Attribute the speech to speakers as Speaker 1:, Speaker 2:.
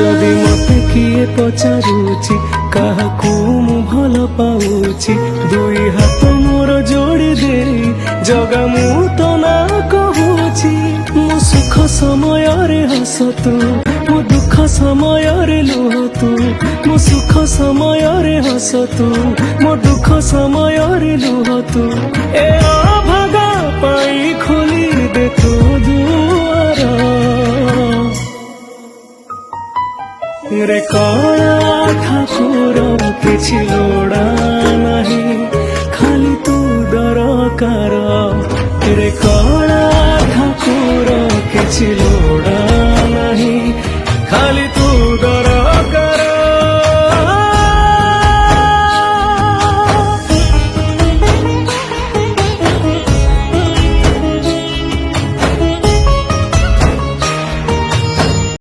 Speaker 1: जदि मते किए पचारुची काहाकू मु भल पाऊची दुई हाथ मोर जोड़ी दे जगा मु तो ना कहूची मो सुख समय रे हस तू मो दुख समय रे लुह तू मो सुख समय रे हस तू मो दुख समय रे लुह तू ए अभागा पाई खोली दे तू दुआर रे कला ठाकुर किछि लोड़ा नहीं खाली तू दरकार रे कला ठाकुर किछि लोड़ा